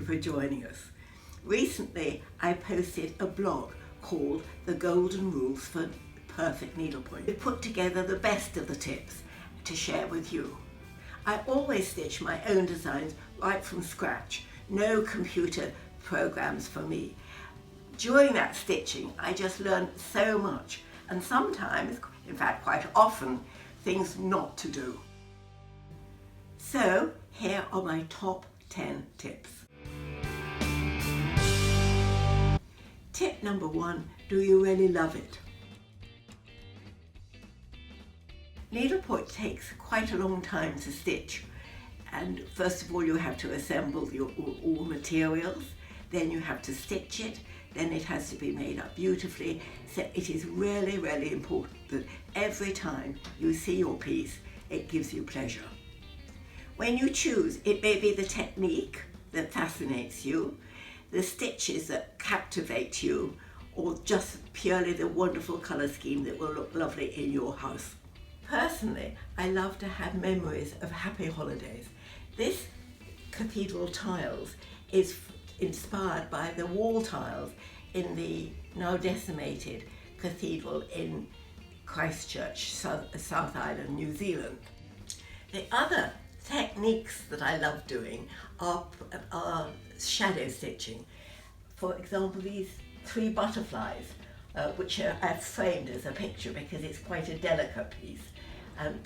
you for joining us. Recently, I posted a blog called The Golden Rules for Perfect Needlepoint. We put together the best of the tips to share with you. I always stitch my own designs right from scratch. No computer programs for me. During that stitching, I just learned so much, and sometimes, in fact quite often, things not to do. So here are my top 10 tips. Tip number 1, do you really love it? Needlepoint takes quite a long time to stitch, and first of all you have to assemble all materials, then you have to stitch it, then it has to be made up beautifully. So it is really, really important that every time you see your piece, it gives you pleasure. When you choose, it may be the technique that fascinates you, the stitches that captivate you, or just purely the wonderful colour scheme that will look lovely in your house. Personally, I love to have memories of happy holidays. This cathedral tiles is inspired by the wall tiles in the now decimated cathedral in Christchurch, South Island, New Zealand. The other techniques that I love doing are shadow stitching. For example, these 3 butterflies, which I've framed as a picture because it's quite a delicate piece,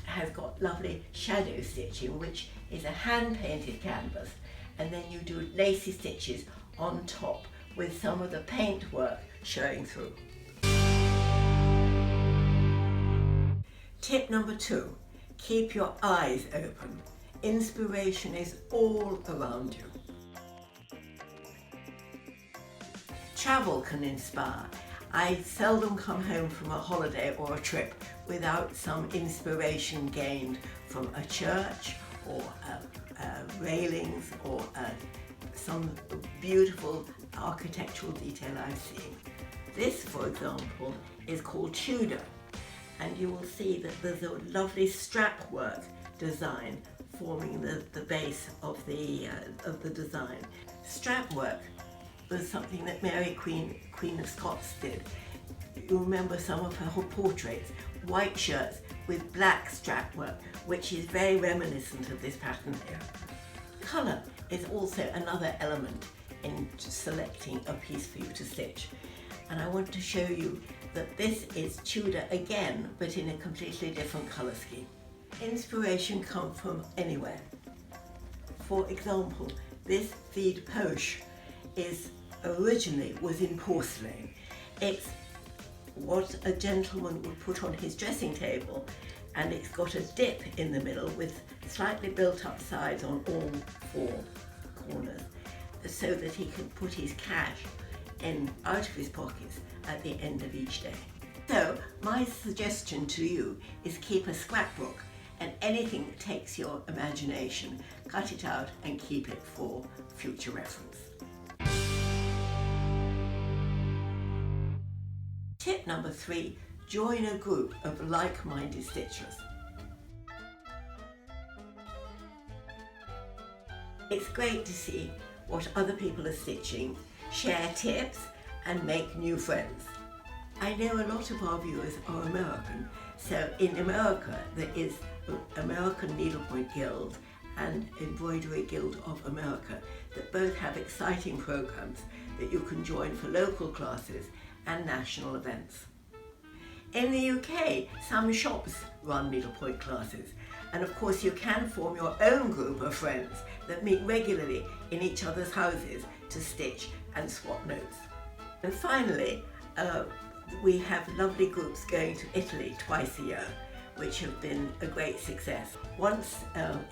has got lovely shadow stitching, which is a hand-painted canvas, and then you do lacy stitches on top with some of the paint work showing through. Tip number 2, keep your eyes open. Inspiration is all around you. Travel can inspire. I seldom come home from a holiday or a trip without some inspiration gained from a church or railings or some beautiful architectural detail I've seen. This, for example, is called Tudor, and you will see that there's a lovely strap work design forming the base of the design. Strap work was something that Mary Queen of Scots did. You remember some of her portraits, white shirts with black strap work, which is very reminiscent of this pattern here. Colour is also another element in selecting a piece for you to stitch, and I want to show you that this is Tudor again, but in a completely different colour scheme. Inspiration comes from anywhere. For example, this vide poche originally was in porcelain. It's what a gentleman would put on his dressing table, and it's got a dip in the middle with slightly built up sides on all 4 corners, so that he can put his cash out of his pockets at the end of each day. So my suggestion to you is keep a scrapbook, and anything that takes your imagination, cut it out and keep it for future reference. Tip number 3, join a group of like-minded stitchers. It's great to see what other people are stitching, share tips and make new friends. I know a lot of our viewers are American, so in America there is American Needlepoint Guild and Embroidery Guild of America that both have exciting programs that you can join for local classes and national events. In the UK, some shops run needlepoint classes, and of course you can form your own group of friends that meet regularly in each other's houses to stitch and swap notes. And finally, we have lovely groups going to Italy twice a year, which have been a great success. Once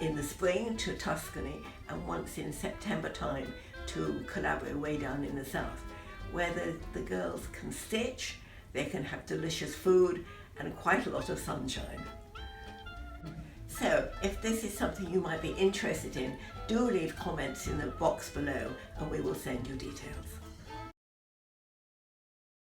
in the spring to Tuscany, and once in September time to Calabria, way down in the south, where the girls can stitch, they can have delicious food and quite a lot of sunshine. So if this is something you might be interested in, do leave comments in the box below and we will send you details.